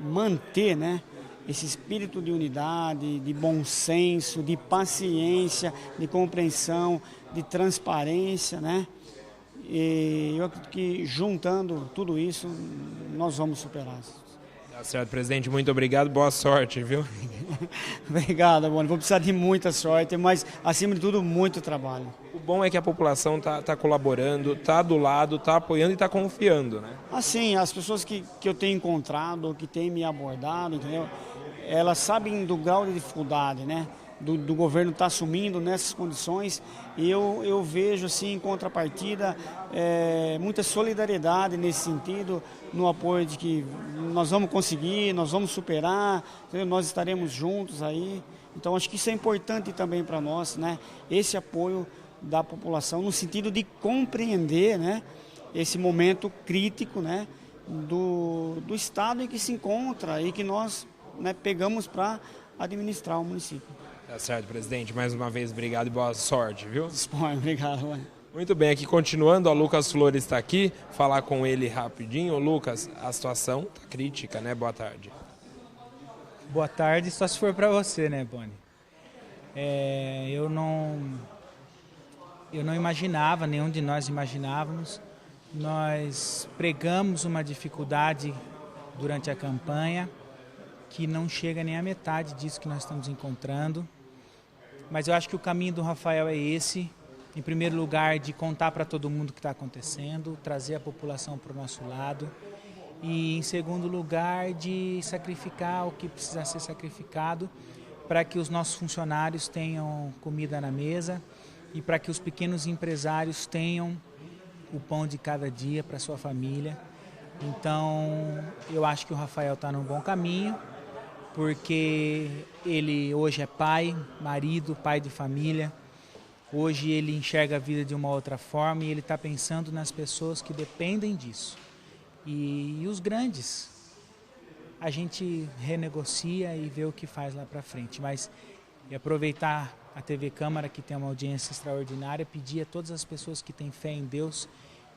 manter, né? Esse espírito de unidade, de bom senso, de paciência, de compreensão, de transparência, né? E eu acredito que juntando tudo isso, nós vamos superar. Tá certo, presidente, muito obrigado, boa sorte, viu? Obrigado, Boni. Vou precisar de muita sorte, mas acima de tudo, muito trabalho. O bom é que a população tá colaborando, tá do lado, tá apoiando e tá confiando, né? Assim, as pessoas que eu tenho encontrado, que têm me abordado, entendeu? Elas sabem do grau de dificuldade, né? Do governo estar assumindo nessas condições, e eu vejo assim em contrapartida muita solidariedade nesse sentido, no apoio de que nós vamos conseguir, nós vamos superar, entendeu? Nós estaremos juntos aí. Então acho que isso é importante também para nós, né? Esse apoio da população no sentido de compreender, né? Esse momento crítico, né? Do estado em que se encontra e que nós, né, pegamos para administrar o município. Tá certo, presidente. Mais uma vez, obrigado e boa sorte, viu? Obrigado, mãe. Muito bem, aqui continuando, o Lucas Flores está aqui, falar com ele rapidinho. Lucas, a situação está crítica, né? Boa tarde. Boa tarde, só se for para você, né, Boni? Eu não imaginava, nenhum de nós imaginávamos. Nós pregamos uma dificuldade durante a campanha que não chega nem à metade disso que nós estamos encontrando. Mas eu acho que o caminho do Rafael é esse. Em primeiro lugar, de contar para todo mundo o que está acontecendo, trazer a população para o nosso lado. E, em segundo lugar, de sacrificar o que precisa ser sacrificado para que os nossos funcionários tenham comida na mesa e para que os pequenos empresários tenham o pão de cada dia para sua família. Então, eu acho que o Rafael está num bom caminho, porque ele hoje é pai, marido, pai de família. Hoje ele enxerga a vida de uma outra forma e ele está pensando nas pessoas que dependem disso. E os grandes, a gente renegocia e vê o que faz lá para frente. Mas aproveitar a TV Câmara, que tem uma audiência extraordinária, pedir a todas as pessoas que têm fé em Deus,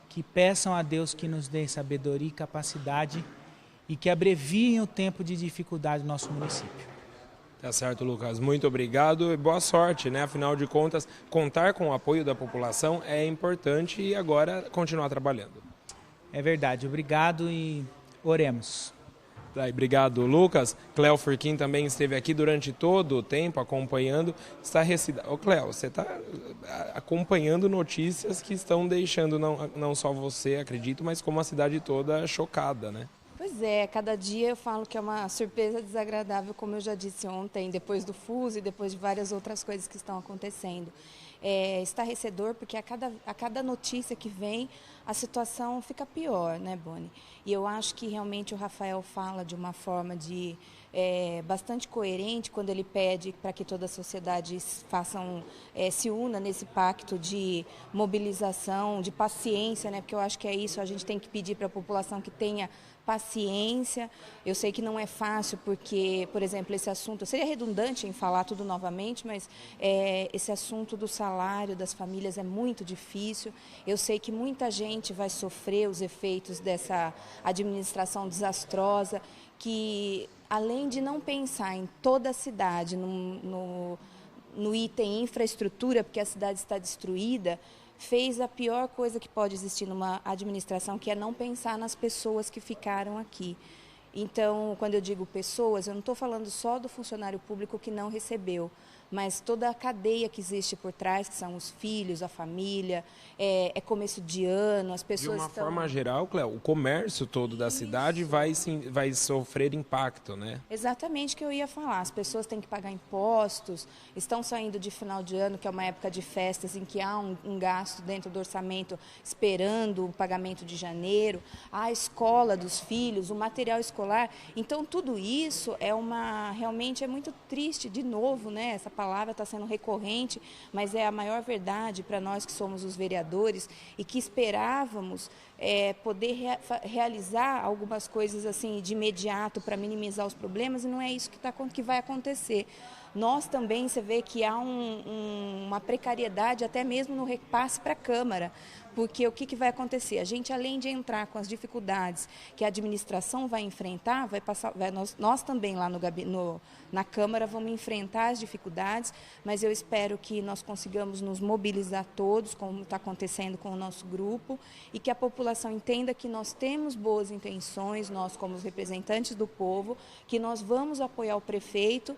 que peçam a Deus que nos dê sabedoria e capacidade e que abreviem o tempo de dificuldade do nosso município. Tá certo, Lucas. Muito obrigado e boa sorte, né? Afinal de contas, contar com o apoio da população é importante e agora continuar trabalhando. É verdade. Obrigado e oremos. Obrigado, Lucas. Cléo Furquim também esteve aqui durante todo o tempo acompanhando. Ô, Cléo, você está acompanhando notícias que estão deixando não só você, acredito, mas como a cidade toda chocada, né? Pois é, cada dia eu falo que é uma surpresa desagradável, como eu já disse ontem, depois do fuso e depois de várias outras coisas que estão acontecendo. É estarrecedor porque a cada notícia que vem, a situação fica pior, né, Boni? E eu acho que realmente o Rafael fala de uma forma bastante coerente quando ele pede para que toda a sociedade se una nesse pacto de mobilização, de paciência, né? Porque eu acho que é isso, a gente tem que pedir para a população que tenha paciência. Eu sei que não é fácil porque, por exemplo, esse assunto, seria redundante em falar tudo novamente, mas esse assunto do salário das famílias é muito difícil. Eu sei que muita gente vai sofrer os efeitos dessa administração desastrosa, que além de não pensar em toda a cidade, no item infraestrutura, porque a cidade está destruída, fez a pior coisa que pode existir numa administração, que é não pensar nas pessoas que ficaram aqui. Então, quando eu digo pessoas, eu não estou falando só do funcionário público que não recebeu, mas toda a cadeia que existe por trás, que são os filhos, a família, é começo de ano, as pessoas De uma forma geral, Cléo, o comércio todo da cidade vai sofrer impacto, né? Exatamente o que eu ia falar. As pessoas têm que pagar impostos, estão saindo de final de ano, que é uma época de festas em que há um gasto dentro do orçamento esperando o pagamento de janeiro, a escola dos filhos, o material escolar. Então, tudo isso realmente é muito triste, de novo, né? Essa palavra está sendo recorrente, mas é a maior verdade para nós que somos os vereadores e que esperávamos poder realizar algumas coisas assim de imediato para minimizar os problemas, e não é isso que vai acontecer. Nós também, você vê que há uma precariedade até mesmo no repasse para a Câmara, porque o que vai acontecer? A gente, além de entrar com as dificuldades que a administração vai enfrentar, nós também lá na Câmara vamos enfrentar as dificuldades, mas eu espero que nós consigamos nos mobilizar todos, como está acontecendo com o nosso grupo, e que a população entenda que nós temos boas intenções, nós como os representantes do povo, que nós vamos apoiar o prefeito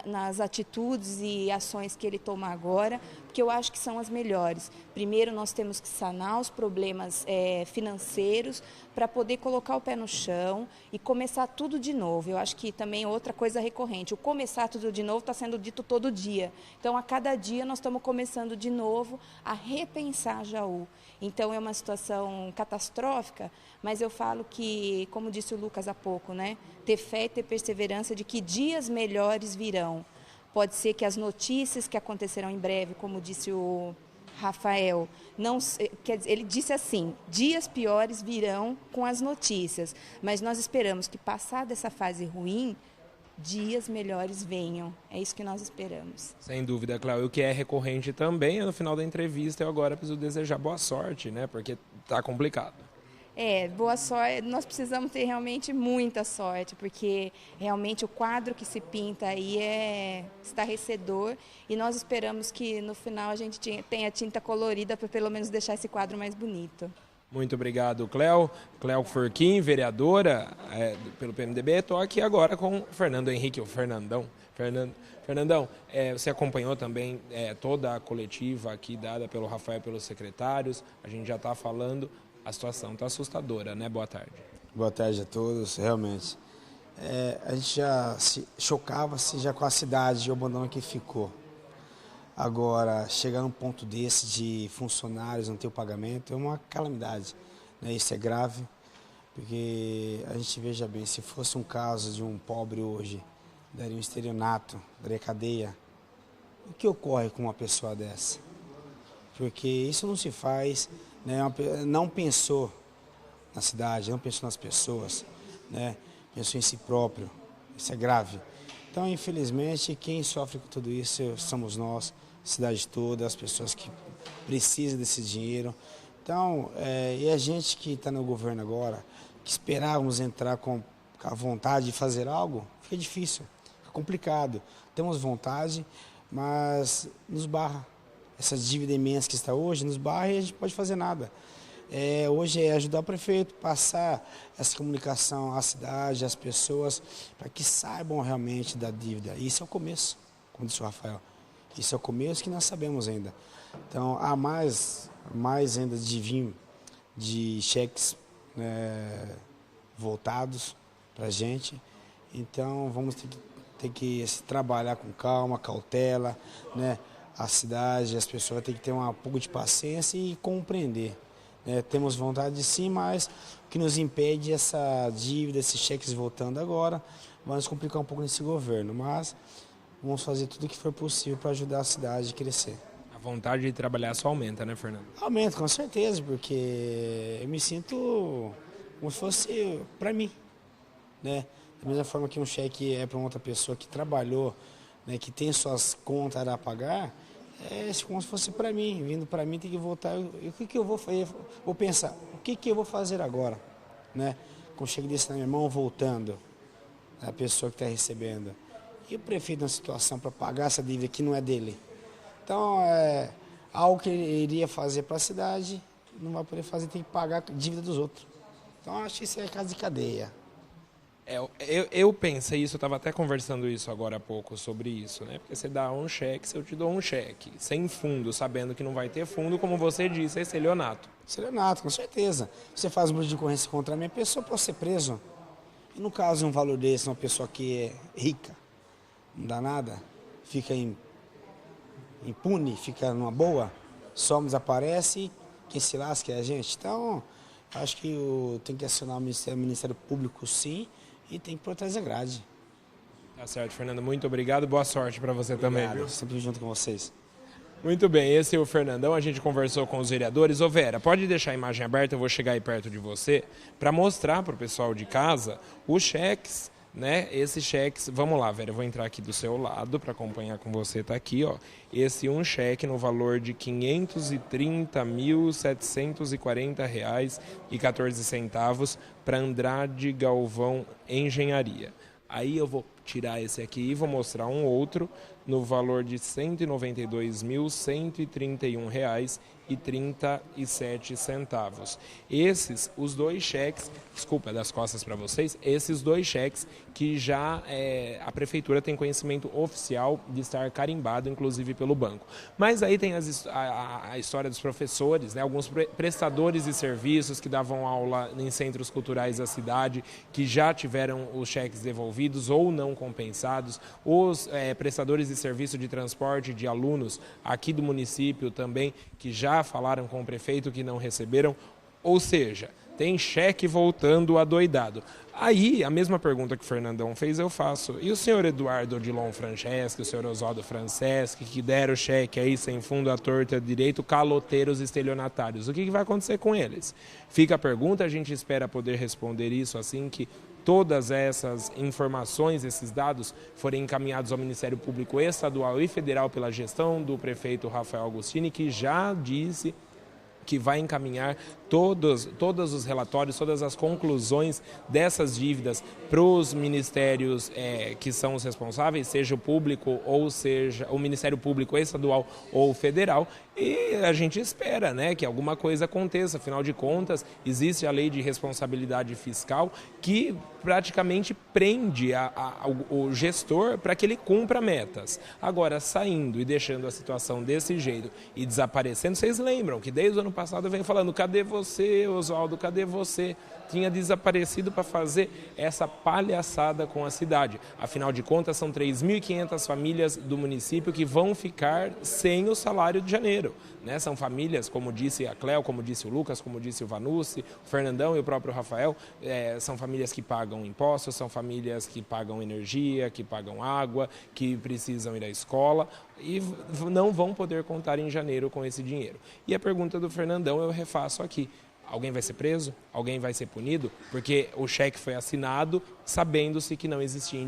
nas atitudes e ações que ele toma agora, porque eu acho que são as melhores. Primeiro, nós temos que sanar os problemas financeiros para poder colocar o pé no chão e começar tudo de novo. Eu acho que também outra coisa recorrente, o começar tudo de novo está sendo dito todo dia. Então, a cada dia nós estamos começando de novo a repensar Jaú. Então, é uma situação catastrófica, mas eu falo que, como disse o Lucas há pouco, né, ter fé e ter perseverança de que dias melhores virão. Pode ser que as notícias que acontecerão em breve, como disse o Rafael, ele disse assim, dias piores virão com as notícias, mas nós esperamos que, passada essa fase ruim, dias melhores venham. É isso que nós esperamos. Sem dúvida, Cléo. E o que é recorrente também é no final da entrevista, eu agora preciso desejar boa sorte, né? Porque está complicado. Boa sorte. Nós precisamos ter realmente muita sorte, porque realmente o quadro que se pinta aí é estarrecedor e nós esperamos que no final a gente tenha tinta colorida para pelo menos deixar esse quadro mais bonito. Muito obrigado, Cléo. Cléo Furquim, vereadora pelo PMDB. Estou aqui agora com o Fernando Henrique, o Fernandão. Fernandão, você acompanhou também toda a coletiva aqui dada pelo Rafael e pelos secretários. A gente já está falando, a situação está assustadora, né? Boa tarde. Boa tarde a todos, realmente. A gente já chocava-se já com a cidade de Obandão que ficou. Agora, chegar num ponto desse de funcionários não ter o pagamento é uma calamidade, né? Isso é grave, porque a gente veja bem, se fosse um caso de um pobre hoje, daria um estelionato, daria cadeia. O que ocorre com uma pessoa dessa? Porque isso não se faz, né? Não pensou na cidade, não pensou nas pessoas, né? Pensou em si próprio. Isso é grave. Então, infelizmente, quem sofre com tudo isso somos nós, a cidade toda, as pessoas que precisam desse dinheiro. Então, e a gente que está no governo agora, que esperávamos entrar com com a vontade de fazer algo, fica difícil, fica complicado. Temos vontade, mas nos barra. Essa dívida imensa que está hoje nos barra e a gente não pode fazer nada. Hoje é ajudar o prefeito, passar essa comunicação à cidade, às pessoas, para que saibam realmente da dívida. Isso é o começo, como disse o Rafael. Isso é o começo que nós sabemos ainda. Então, há mais ainda de vir de cheques voltados para a gente. Então, vamos ter que trabalhar com calma, cautela, né? A cidade, as pessoas têm que ter um pouco de paciência e compreender. Temos vontade de sim, mas o que nos impede é essa dívida, esses cheques voltando agora, vai nos complicar um pouco nesse governo, mas vamos fazer tudo o que for possível para ajudar a cidade a crescer. A vontade de trabalhar só aumenta, né, Fernando? Aumenta, com certeza, porque eu me sinto como se fosse para mim, né? Da mesma forma que um cheque é para outra pessoa que trabalhou, né, que tem suas contas a pagar, como se fosse para mim, vindo para mim tem que voltar. O que eu vou fazer? Vou pensar, o que eu vou fazer agora, né? Com o cheque desse na minha mão, voltando, a pessoa que está recebendo. E o prefeito na situação para pagar essa dívida que não é dele. Então, algo que ele iria fazer para a cidade, não vai poder fazer, tem que pagar a dívida dos outros. Então, acho que isso é casa de cadeia. Eu pensei isso, eu estava até conversando isso agora há pouco sobre isso, né? Porque você dá um cheque, se eu te dou um cheque, sem fundo, sabendo que não vai ter fundo, como você disse, é estelionato. Estelionato, com certeza. Você faz um bruto de concorrência contra a minha pessoa, pode ser preso. E no caso, um valor desse, uma pessoa que é rica, não dá nada, fica impune, fica numa boa, só desaparece, quem se lasca é a gente. Então, acho que tem que acionar o Ministério Público, sim, e tem que pôr atrás da grade. Tá certo, Fernando. Muito obrigado. Boa sorte para você também. Viu? Sempre junto com vocês. Muito bem, esse é o Fernandão. A gente conversou com os vereadores. Ô Vera, pode deixar a imagem aberta, eu vou chegar aí perto de você para mostrar para o pessoal de casa os cheques, né? Esses cheques, vamos lá, Vera, eu vou entrar aqui do seu lado para acompanhar com você, tá aqui, ó. Esse um cheque no valor de R$ 530.740,14 para Andrade Galvão Engenharia. Aí eu vou tirar esse aqui e vou mostrar um outro no valor de R$ 192.131,37. Esses, os dois cheques, desculpa, das costas para vocês, esses dois cheques que já a prefeitura tem conhecimento oficial de estar carimbado, inclusive pelo banco. Mas aí tem a história dos professores, né? Alguns prestadores de serviços que davam aula em centros culturais da cidade, que já tiveram os cheques devolvidos ou não compensados, os prestadores de serviço de transporte de alunos aqui do município também, que já falaram com o prefeito que não receberam, ou seja, tem cheque voltando adoidado. Aí, a mesma pergunta que o Fernandão fez, eu faço. E o senhor Eduardo Odilon Franceschi, o senhor Oswaldo Franceschi, que deram o cheque aí sem fundo à torta direito, caloteiros estelionatários, o que vai acontecer com eles? Fica a pergunta, a gente espera poder responder isso assim que todas essas informações, esses dados, forem encaminhados ao Ministério Público Estadual e Federal pela gestão do prefeito Rafael Agostini, que já disse que vai encaminhar todos os relatórios, todas as conclusões dessas dívidas para os ministérios que são os responsáveis, seja o público ou seja o Ministério Público Estadual ou Federal, e a gente espera, né, que alguma coisa aconteça. Afinal de contas, existe a lei de responsabilidade fiscal que praticamente prende o gestor para que ele cumpra metas. Agora, saindo e deixando a situação desse jeito e desaparecendo, vocês lembram que desde o ano passado eu venho falando, cadê você, Oswaldo, cadê você? Tinha desaparecido para fazer essa palhaçada com a cidade. Afinal de contas, são 3.500 famílias do município que vão ficar sem o salário de janeiro, né? São famílias, como disse a Cléo, como disse o Lucas, como disse o Vanucci, o Fernandão e o próprio Rafael, são famílias que pagam impostos, são famílias que pagam energia, que pagam água, que precisam ir à escola e não vão poder contar em janeiro com esse dinheiro. E a pergunta do Fernandão eu refaço aqui. Alguém vai ser preso? Alguém vai ser punido? Porque o cheque foi assinado sabendo-se que não existia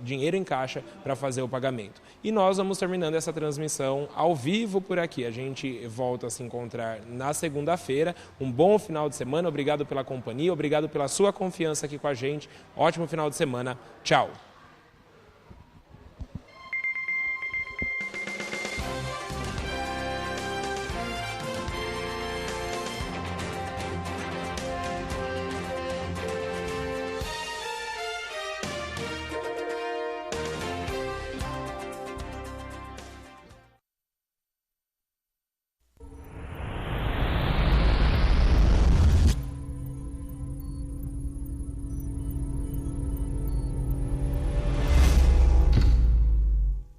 dinheiro em caixa para fazer o pagamento. E nós vamos terminando essa transmissão ao vivo por aqui. A gente volta a se encontrar na segunda-feira. Um bom final de semana. Obrigado pela companhia, obrigado pela sua confiança aqui com a gente. Ótimo final de semana. Tchau.